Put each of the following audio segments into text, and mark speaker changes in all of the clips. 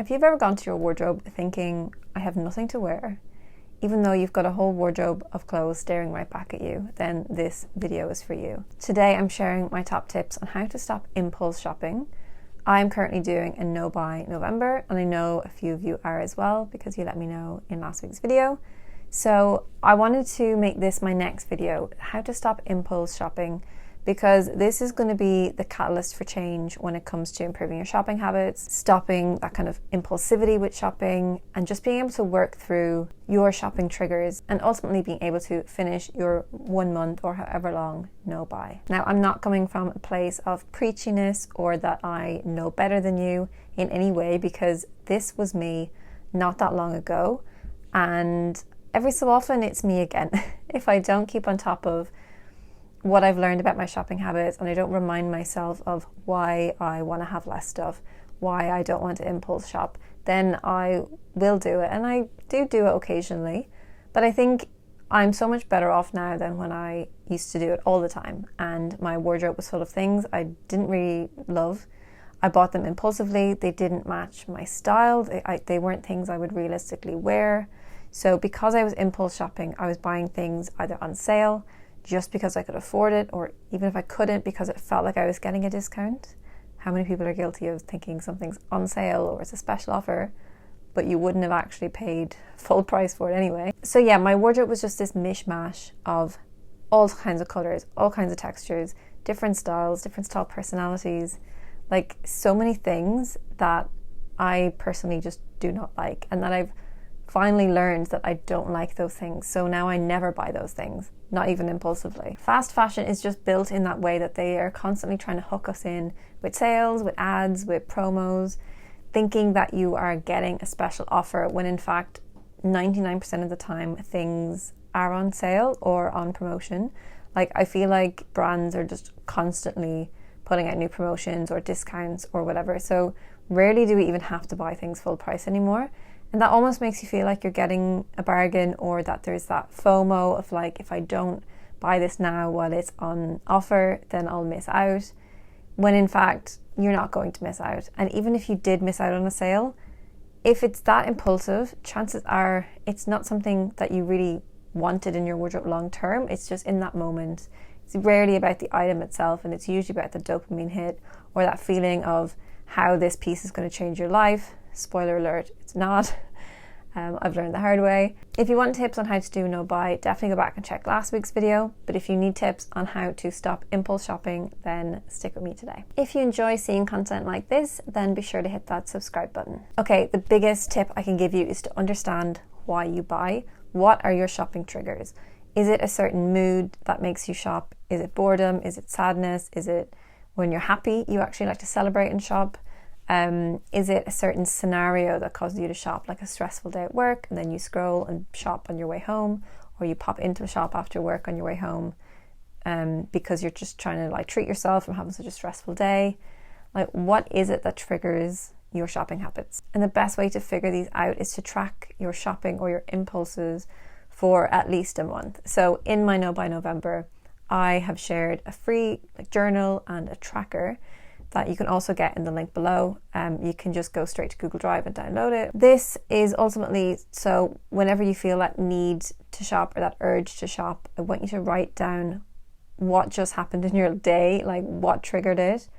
Speaker 1: If you've ever gone to your wardrobe thinking, I have nothing to wear, even though you've got a whole wardrobe of clothes staring right back at you, then this video is for you. Today I'm sharing my top tips on how to stop impulse shopping. I'm currently doing a no buy November, and I know a few of you are as well because you let me know in last week's video. So I wanted to make this my next video, how to stop impulse shopping, because this is going to be the catalyst for change when it comes to improving your shopping habits, stopping that kind of impulsivity with shopping, and just being able to work through your shopping triggers and ultimately being able to finish your 1 month or however long no buy. Now, I'm not coming from a place of preachiness or that I know better than you in any way, because this was me not that long ago, and every so often it's me again. If I don't keep on top of what I've learned about my shopping habits and I don't remind myself of why I want to have less stuff, why I don't want to impulse shop, then I will do it. And I do it occasionally, but I think I'm so much better off now than when I used to do it all the time. And my wardrobe was full of things I didn't really love. I bought them impulsively. They didn't match my style. They weren't things I would realistically wear. So because I was impulse shopping, I was buying things either on sale, just because I could afford it, or even if I couldn't, because it felt like I was getting a discount. How many people are guilty of thinking something's on sale or it's a special offer, but you wouldn't have actually paid full price for it anyway? So yeah, my wardrobe was just this mishmash of all kinds of colors, all kinds of textures, different styles, different style personalities, like so many things that I personally just do not like, and that I've finally learned that I don't like those things. So now I never buy those things, not even impulsively. Fast fashion is just built in that way, that they are constantly trying to hook us in with sales, with ads, with promos, thinking that you are getting a special offer when in fact 99% of the time things are on sale or on promotion. Like, I feel like brands are just constantly putting out new promotions or discounts or whatever. So rarely do we even have to buy things full price anymore. And that almost makes you feel like you're getting a bargain, or that there's that FOMO of like, if I don't buy this now while it's on offer, then I'll miss out. When in fact, you're not going to miss out. And even if you did miss out on a sale, if it's that impulsive, chances are it's not something that you really wanted in your wardrobe long term. It's just in that moment. It's rarely about the item itself, and it's usually about the dopamine hit or that feeling of how this piece is going to change your life. Spoiler alert, it's not. I've learned the hard way. If you want tips on how to do no buy, definitely go back and check last week's video. But if you need tips on how to stop impulse shopping, then stick with me today. If you enjoy seeing content like this, then be sure to hit that subscribe button. Okay, the biggest tip I can give you is to understand why you buy. What are your shopping triggers? Is it a certain mood that makes you shop? Is it boredom? Is it sadness? Is it when you're happy, you actually like to celebrate and shop? Is it a certain scenario that causes you to shop, like a stressful day at work, and then you scroll and shop on your way home, or you pop into a shop after work on your way home because you're just trying to like treat yourself from having such a stressful day? Like, what is it that triggers your shopping habits? And the best way to figure these out is to track your shopping or your impulses for at least a month. So in my No Buy November, I have shared a free journal and a tracker that you can also get in the link below. You can just go straight to Google Drive and download it. This is ultimately, so whenever you feel that need to shop or that urge to shop, I want you to write down what just happened in your day, like what triggered it,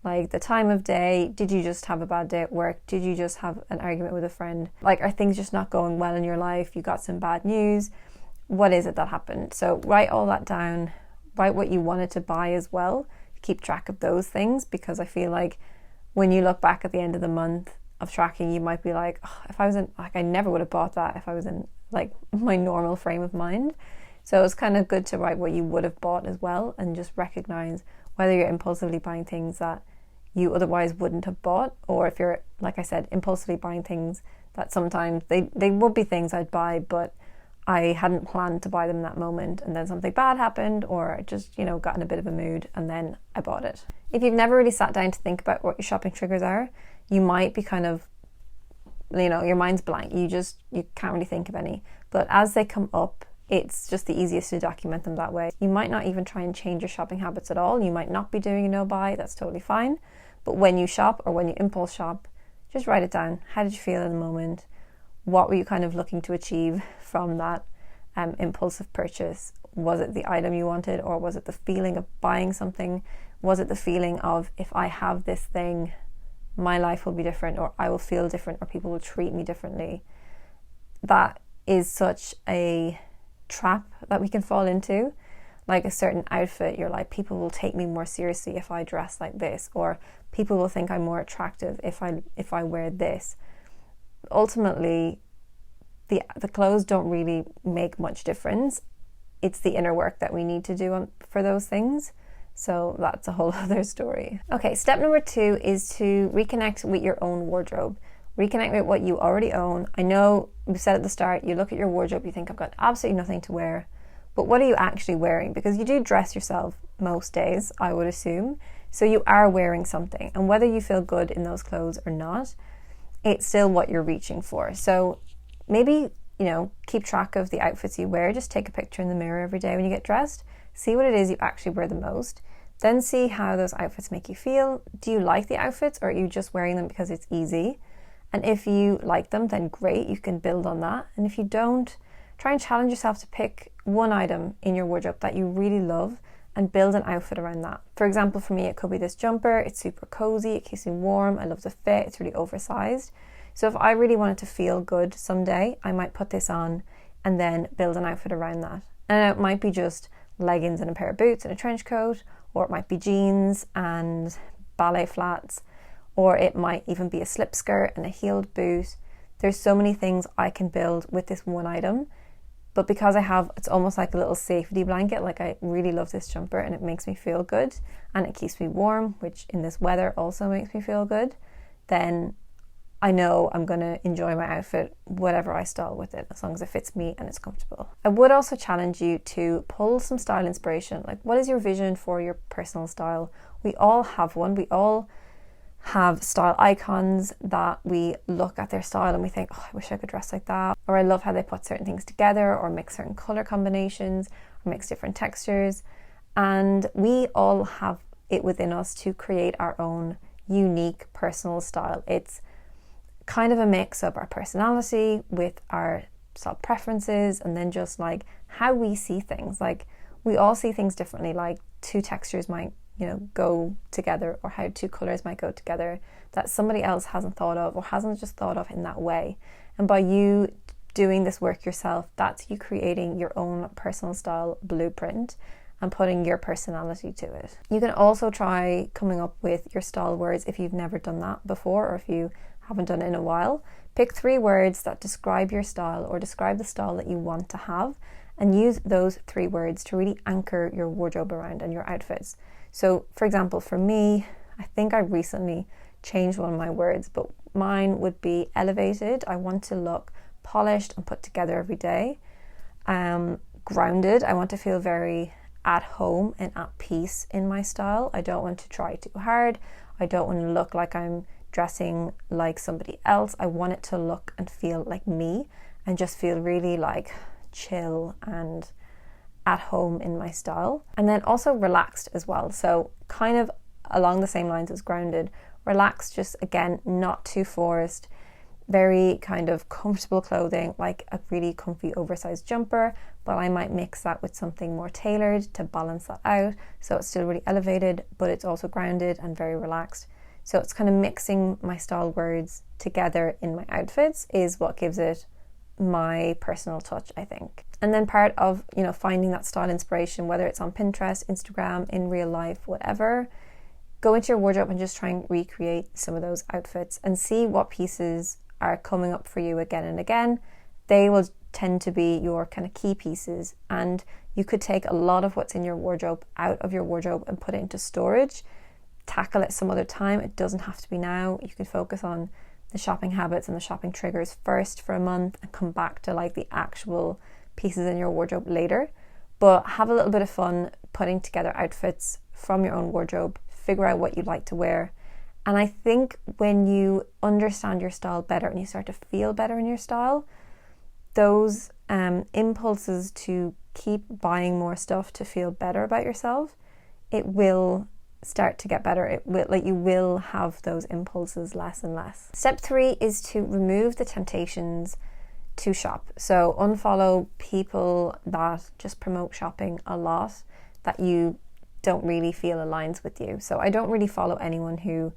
Speaker 1: like the time of day. Did you just have a bad day at work? Did you just have an argument with a friend? Like, are things just not going well in your life? You got some bad news? What is it that happened? So write all that down. Write what you wanted to buy as well. Keep track of those things, because I feel like when you look back at the end of the month of tracking, you might be like, oh, if I was in, like, I never would have bought that if I was in like my normal frame of mind. So it's kind of good to write what you would have bought as well, and just recognize whether you're impulsively buying things that you otherwise wouldn't have bought, or if you're, like I said, impulsively buying things that sometimes they would be things I'd buy, but I hadn't planned to buy them that moment, and then something bad happened, or I just, got in a bit of a mood and then I bought it. If you've never really sat down to think about what your shopping triggers are, you might be kind of, your mind's blank. You can't really think of any. But as they come up, it's just the easiest to document them that way. You might not even try and change your shopping habits at all. You might not be doing a no buy. That's totally fine. But when you shop or when you impulse shop, just write it down. How did you feel in the moment? What were you kind of looking to achieve from that impulsive purchase? Was it the item you wanted, or was it the feeling of buying something? Was it the feeling of, if I have this thing, my life will be different, or I will feel different, or people will treat me differently? That is such a trap that we can fall into. Like a certain outfit, you're like, people will take me more seriously if I dress like this, or people will think I'm more attractive if I wear this. Ultimately, the clothes don't really make much difference. It's the inner work that we need to do for those things. So that's a whole other story. Okay, step number 2 is to reconnect with your own wardrobe. Reconnect with what you already own. I know we said at the start, you look at your wardrobe, you think, I've got absolutely nothing to wear. But what are you actually wearing? Because you do dress yourself most days, I would assume. So you are wearing something. And whether you feel good in those clothes or not, it's still what you're reaching for. So maybe, keep track of the outfits you wear. Just take a picture in the mirror every day when you get dressed. See what it is you actually wear the most. Then see how those outfits make you feel. Do you like the outfits, or are you just wearing them because it's easy? And if you like them, then great, you can build on that. And if you don't, try and challenge yourself to pick one item in your wardrobe that you really love and build an outfit around that. For example, for me, it could be this jumper. It's super cozy, it keeps me warm, I love the fit, it's really oversized. So if I really wanted to feel good someday, I might put this on and then build an outfit around that. And it might be just leggings and a pair of boots and a trench coat, or it might be jeans and ballet flats, or it might even be a slip skirt and a heeled boot. There's so many things I can build with this one item. But because it's almost like a little safety blanket. Like, I really love this jumper and it makes me feel good and it keeps me warm, which in this weather also makes me feel good, then I know I'm going to enjoy my outfit, whatever I style with it, as long as it fits me and it's comfortable. I would also challenge you to pull some style inspiration. Like, what is your vision for your personal style? We all have one. We all have style icons that we look at their style and we think, oh, I wish I could dress like that. Or I love how they put certain things together, or mix certain color combinations, or mix different textures. And we all have it within us to create our own unique personal style. It's kind of a mix of our personality with our style preferences, and then just like how we see things. Like, we all see things differently. Like, two textures might go together, or how two colors might go together that somebody else hasn't thought of, or hasn't just thought of in that way. And by you doing this work yourself, that's you creating your own personal style blueprint and putting your personality to it. You can also try coming up with your style words if you've never done that before, or if you haven't done it in a while. Pick 3 words that describe your style, or describe the style that you want to have, and use those 3 words to really anchor your wardrobe around and your outfits. So, for example, for me, I think I recently changed one of my words, but mine would be elevated. I want to look polished and put together every day. Grounded. I want to feel very at home and at peace in my style. I don't want to try too hard. I don't want to look like I'm dressing like somebody else. I want it to look and feel like me, and just feel really like chill and at home in my style. And then also relaxed as well. So kind of along the same lines as grounded. Relaxed, just again, not too forced. Very kind of comfortable clothing, like a really comfy oversized jumper, but I might mix that with something more tailored to balance that out. So it's still really elevated, but it's also grounded and very relaxed. So it's kind of mixing my style words together in my outfits is what gives it my personal touch, I think. And then part of, finding that style inspiration, whether it's on Pinterest, Instagram, in real life, whatever, go into your wardrobe and just try and recreate some of those outfits and see what pieces are coming up for you again and again. They will tend to be your kind of key pieces, and you could take a lot of what's in your wardrobe out of your wardrobe and put it into storage. Tackle it some other time. It doesn't have to be now. You can focus on the shopping habits and the shopping triggers first for a month, and come back to like the actual pieces in your wardrobe later. But have a little bit of fun putting together outfits from your own wardrobe. Figure out what you like to wear. And I think when you understand your style better and you start to feel better in your style, those impulses to keep buying more stuff to feel better about yourself, it will start to get better, it will, like, you will have those impulses less and less. Step 3 is to remove the temptations to shop. So unfollow people that just promote shopping a lot that you don't really feel aligns with you. So I don't really follow anyone who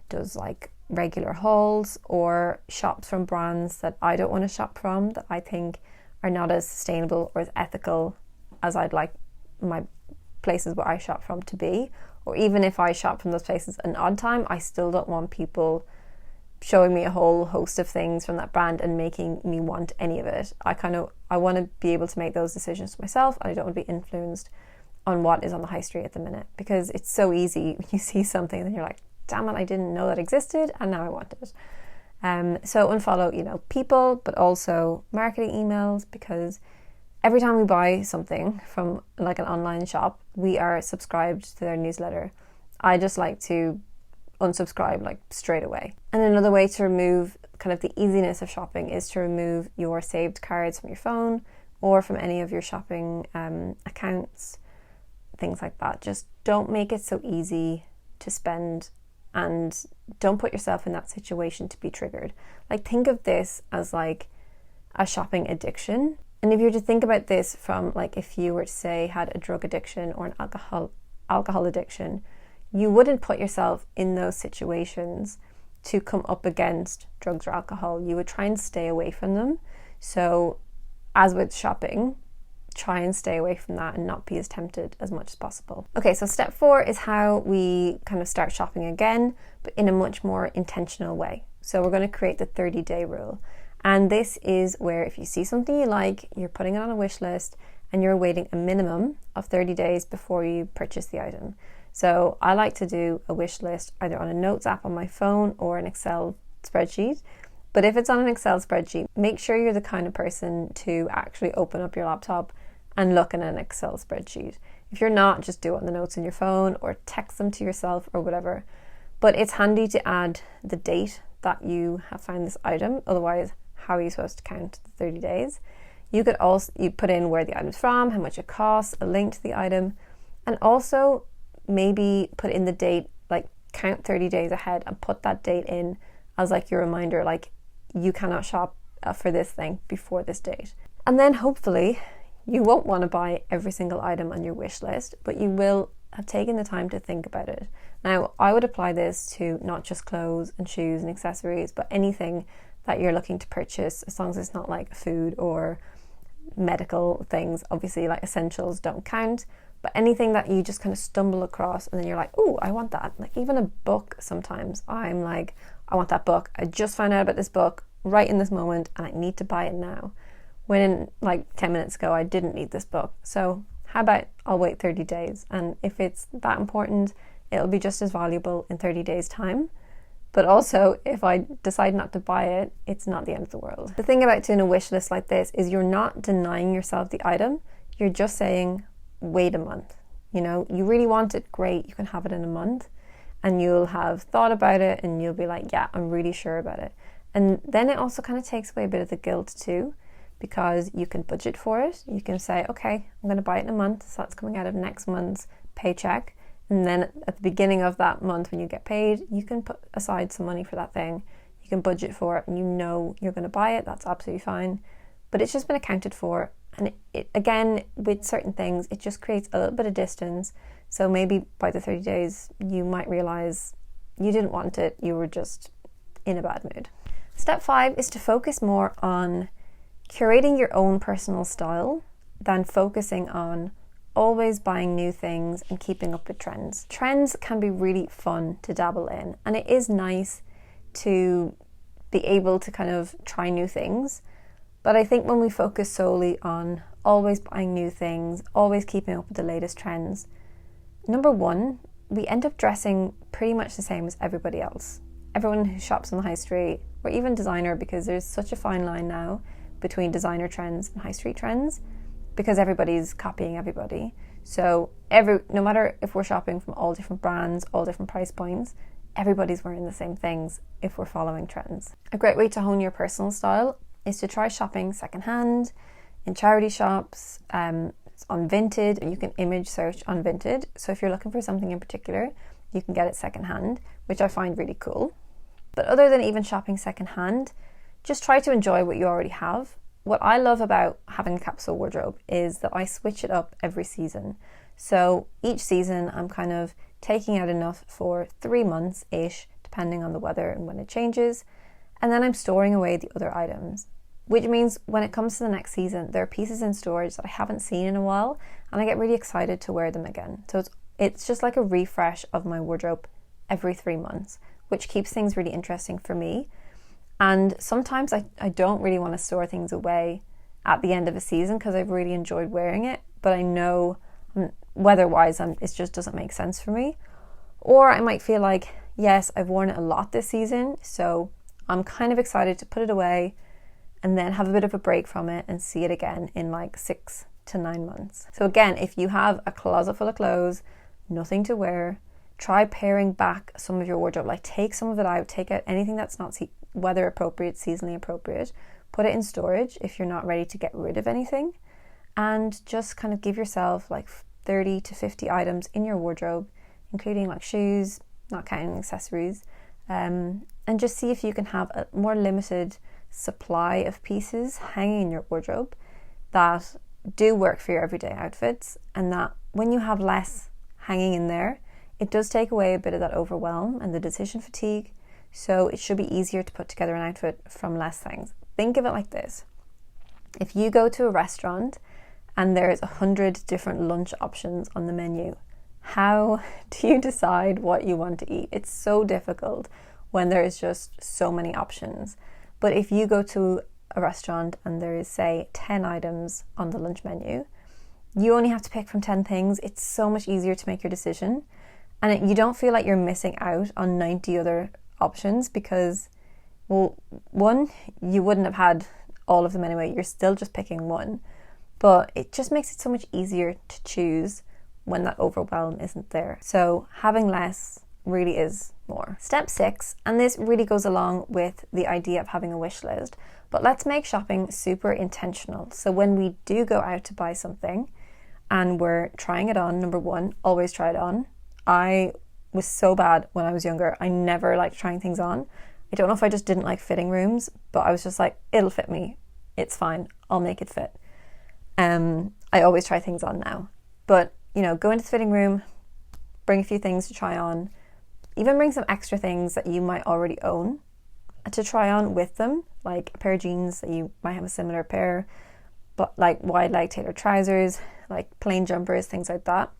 Speaker 1: does like regular hauls or shops from brands that I don't want to shop from, that I think are not as sustainable or as ethical as I'd like my places where I shop from to be. Or even if I shop from those places an odd time, I still don't want people showing me a whole host of things from that brand and making me want any of it. I want to be able to make those decisions myself, and I don't want to be influenced on what is on the high street at the minute, because it's so easy when you see something and you're like, damn it, I didn't know that existed and now I want it. So unfollow, people, but also marketing emails, because every time we buy something from like an online shop, we are subscribed to their newsletter. I just like to unsubscribe like straight away. And another way to remove kind of the easiness of shopping is to remove your saved cards from your phone or from any of your shopping accounts, things like that. Just don't make it so easy to spend, and don't put yourself in that situation to be triggered. Like, think of this as like a shopping addiction. And if you were to think about this from like, if you were to say had a drug addiction or an alcohol addiction, you wouldn't put yourself in those situations to come up against drugs or alcohol. You would try and stay away from them. So as with shopping, try and stay away from that and not be as tempted as much as possible. Okay, so step 4 is how we kind of start shopping again, but in a much more intentional way. So we're going to create the 30-day rule. And this is where if you see something you like, you're putting it on a wish list and you're waiting a minimum of 30 days before you purchase the item. So I like to do a wish list either on a notes app on my phone or an Excel spreadsheet. But if it's on an Excel spreadsheet, make sure you're the kind of person to actually open up your laptop and look in an Excel spreadsheet. If you're not, just do it on the notes on your phone or text them to yourself or whatever. But it's handy to add the date that you have found this item. Otherwise, how are you supposed to count the 30 days? You could also put in where the item's from, how much it costs, a link to the item, and also maybe put in the date, like count 30 days ahead and put that date in as like your reminder, like you cannot shop for this thing before this date. And then hopefully you won't want to buy every single item on your wish list, but you will have taken the time to think about it. Now, I would apply this to not just clothes and shoes and accessories, but anything that you're looking to purchase, as long as it's not like food or medical things. Obviously, like essentials don't count, but anything that you just kind of stumble across and then you're like, oh, I want that. Like even a book, sometimes I'm like, I want that book. I just found out about this book right in this moment and I need to buy it now. When like 10 minutes ago, I didn't need this book. So how about I'll wait 30 days? And if it's that important, it'll be just as valuable in 30 days time. But also, if I decide not to buy it, it's not the end of the world. The thing about doing a wish list like this is you're not denying yourself the item. You're just saying, wait a month. You know, you really want it, great, you can have it in a month. And you'll have thought about it and you'll be like, yeah, I'm really sure about it. And then it also kind of takes away a bit of the guilt too, because you can budget for it. You can say, okay, I'm going to buy it in a month, so that's coming out of next month's paycheck. And then at the beginning of that month when you get paid, you can put aside some money for that thing. You can budget for it and you know you're going to buy it. That's absolutely fine. But it's just been accounted for. And it again, with certain things, it just creates a little bit of distance. So maybe by the 30 days, you might realize you didn't want it. You were just in a bad mood. Step 5 is to focus more on curating your own personal style than focusing on always buying new things and keeping up with trends. Trends can be really fun to dabble in, and it is nice to be able to kind of try new things. But I think when we focus solely on always buying new things, always keeping up with the latest trends, number one, we end up dressing pretty much the same as everybody else. Everyone who shops on the high street, or even designer, because there's such a fine line now between designer trends and high street trends, because everybody's copying everybody. So no matter if we're shopping from all different brands, all different price points, everybody's wearing the same things if we're following trends. A great way to hone your personal style is to try shopping secondhand, in charity shops, on Vinted. You can image search on Vinted. So if you're looking for something in particular, you can get it secondhand, which I find really cool. But other than even shopping secondhand, just try to enjoy what you already have. What I love about having a capsule wardrobe is that I switch it up every season. So each season I'm kind of taking out enough for 3 months-ish, depending on the weather and when it changes. And then I'm storing away the other items, which means when it comes to the next season, there are pieces in storage that I haven't seen in a while, and I get really excited to wear them again. So it's just like a refresh of my wardrobe every 3 months, which keeps things really interesting for me. And sometimes I don't really want to store things away at the end of a season because I've really enjoyed wearing it, but I know weather-wise it just doesn't make sense for me. Or I might feel like, yes, I've worn it a lot this season, so I'm kind of excited to put it away and then have a bit of a break from it and see it again in like 6 to 9 months. So again, if you have a closet full of clothes, nothing to wear, try paring back some of your wardrobe. Like take some of it out, take out anything that's not weather appropriate, seasonally appropriate, put it in storage if you're not ready to get rid of anything, and just kind of give yourself like 30 to 50 items in your wardrobe, including like shoes, not counting accessories, and just see if you can have a more limited supply of pieces hanging in your wardrobe that do work for your everyday outfits, and that when you have less hanging in there, it does take away a bit of that overwhelm and the decision fatigue, so it should be easier to put together an outfit from less things. Think of it like this. If you go to a restaurant and there's 100 different lunch options on the menu, how do you decide what you want to eat? It's so difficult when there is just so many options. But if you go to a restaurant and there is, say, 10 items on the lunch menu, you only have to pick from 10 things. It's so much easier to make your decision. And you don't feel like you're missing out on 90 other options because, well, one, you wouldn't have had all of them anyway. You're still just picking one. But it just makes it so much easier to choose when that overwhelm isn't there. So having less really is more. Step 6, and this really goes along with the idea of having a wish list, but let's make shopping super intentional. So when we do go out to buy something and we're trying it on, number 1, always try it on. I was so bad when I was younger. I never liked trying things on. I don't know if I just didn't like fitting rooms, but I was just like, it'll fit me. It's fine. I'll make it fit. I always try things on now. But, go into the fitting room, bring a few things to try on, even bring some extra things that you might already own to try on with them, like a pair of jeans that you might have a similar pair, but like wide leg tailored trousers, like plain jumpers, things like that,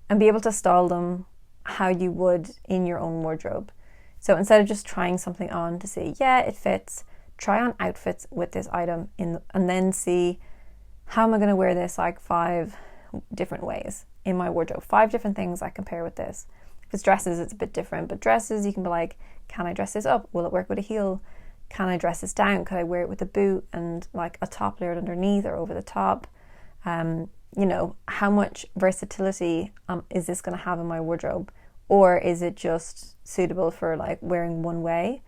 Speaker 1: and be able to style them how you would in your own wardrobe. So instead of just trying something on to see, yeah, it fits, try on outfits with this item and then see, how am I going to wear this like 5 different ways in my wardrobe? 5 different things I can pair with this. If it's dresses, it's a bit different, but dresses, you can be like, can I dress this up? Will it work with a heel? Can I dress this down? Could I wear it with a boot and like a top layered underneath or over the top? How much versatility is this going to have in my wardrobe? Or is it just suitable for like wearing one way?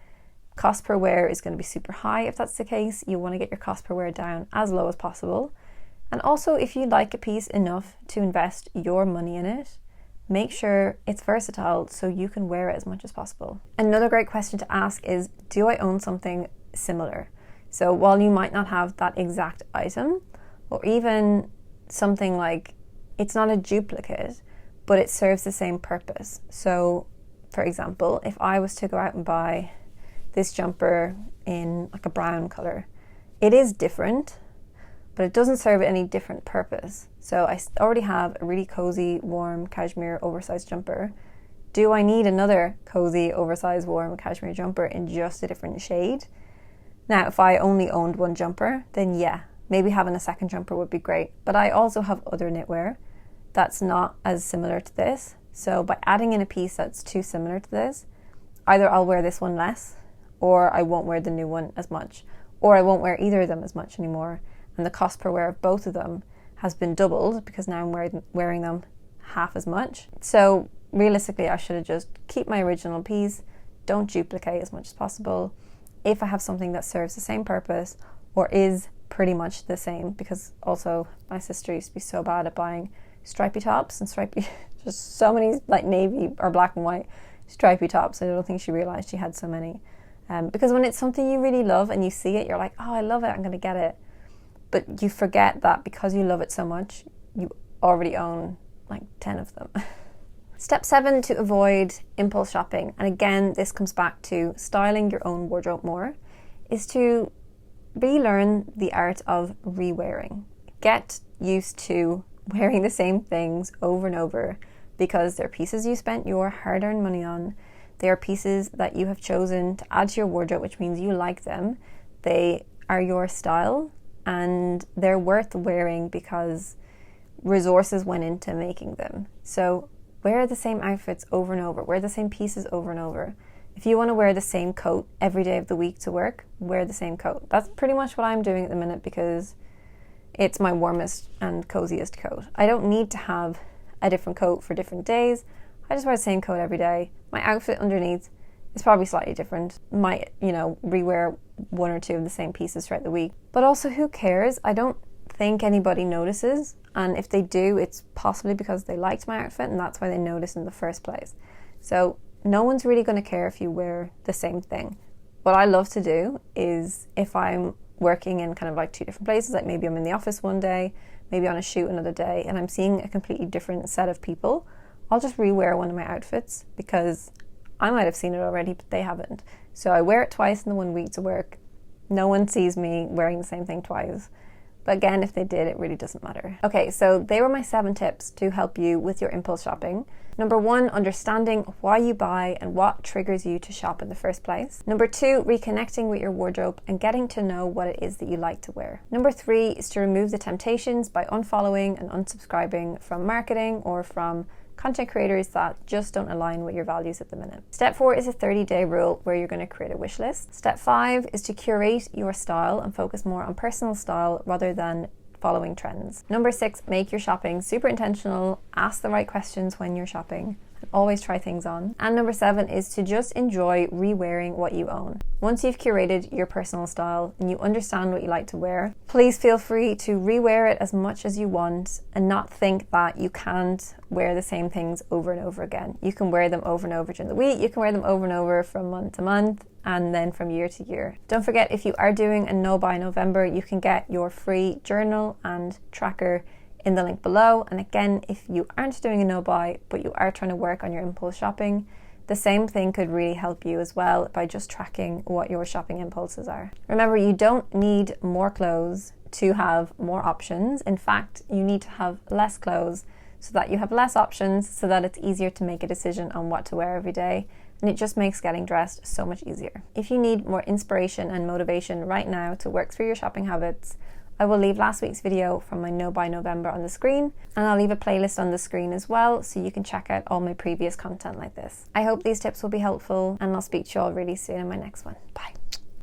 Speaker 1: Cost per wear is going to be super high. If that's the case, you want to get your cost per wear down as low as possible. And also, if you like a piece enough to invest your money in it, make sure it's versatile so you can wear it as much as possible. Another great question to ask is, do I own something similar? So while you might not have that exact item, or even something like, it's not a duplicate, but it serves the same purpose. So for example, if I was to go out and buy this jumper in like a brown color, it is different, but it doesn't serve any different purpose. So I already have a really cozy, warm, cashmere, oversized jumper. Do I need another cozy, oversized, warm, cashmere jumper in just a different shade? Now, if I only owned one jumper, then yeah, maybe having a second jumper would be great. But I also have other knitwear that's not as similar to this. So by adding in a piece that's too similar to this, either I'll wear this one less, or I won't wear the new one as much, or I won't wear either of them as much anymore. And the cost per wear of both of them has been doubled because now I'm wearing them half as much. So realistically, I should have just keep my original piece, don't duplicate as much as possible. If I have something that serves the same purpose or is pretty much the same, because also my sister used to be so bad at buying stripy tops and stripy just so many like navy or black and white stripy tops. I don't think she realized she had so many. Because when it's something you really love and you see it, you're like, oh, I love it, I'm going to get it. But you forget that because you love it so much, you already own like 10 of them. Step 7 to avoid impulse shopping, and again, this comes back to styling your own wardrobe more, is to relearn the art of rewearing. Get used to wearing the same things over and over because they're pieces you spent your hard-earned money on. They are pieces that you have chosen to add to your wardrobe, which means you like them. They are your style and they're worth wearing because resources went into making them. So wear the same outfits over and over, wear the same pieces over and over. If you want to wear the same coat every day of the week to work, wear the same coat. That's pretty much what I'm doing at the minute because it's my warmest and coziest coat. I don't need to have a different coat for different days. I just wear the same coat every day. My outfit underneath is probably slightly different. Might, rewear one or two of the same pieces throughout the week. But also, who cares? I don't think anybody notices. And if they do, it's possibly because they liked my outfit and that's why they noticed in the first place. So no one's really going to care if you wear the same thing. What I love to do is if I'm working in kind of like two different places, like maybe I'm in the office one day, maybe on a shoot another day, and I'm seeing a completely different set of people, I'll just rewear one of my outfits because I might have seen it already, but they haven't. So I wear it twice in the 1 week to work. No one sees me wearing the same thing twice. But again, if they did, it really doesn't matter. Okay, so they were my 7 tips to help you with your impulse shopping. Number 1, understanding why you buy and what triggers you to shop in the first place. Number 2, reconnecting with your wardrobe and getting to know what it is that you like to wear. Number 3 is to remove the temptations by unfollowing and unsubscribing from marketing or from content creators that just don't align with your values at the minute. Step 4 is a 30-day rule where you're going to create a wish list. Step 5 is to curate your style and focus more on personal style rather than following trends. Number 6, make your shopping super intentional, ask the right questions when you're shopping, and always try things on. And number 7 is to just enjoy re-wearing what you own. Once you've curated your personal style and you understand what you like to wear, please feel free to re-wear it as much as you want and not think that you can't wear the same things over and over again. You can wear them over and over during the week, you can wear them over and over from month to month, and then from year to year. Don't forget, if you are doing a no buy November, you can get your free journal and tracker in the link below. And again, if you aren't doing a no buy, but you are trying to work on your impulse shopping, the same thing could really help you as well by just tracking what your shopping impulses are. Remember, you don't need more clothes to have more options. In fact, you need to have less clothes so that you have less options, so that it's easier to make a decision on what to wear every day. And it just makes getting dressed so much easier. If you need more inspiration and motivation right now to work through your shopping habits, I will leave last week's video from my No Buy November on the screen, and I'll leave a playlist on the screen as well so you can check out all my previous content like this. I hope these tips will be helpful, and I'll speak to you all really soon in my next one. Bye.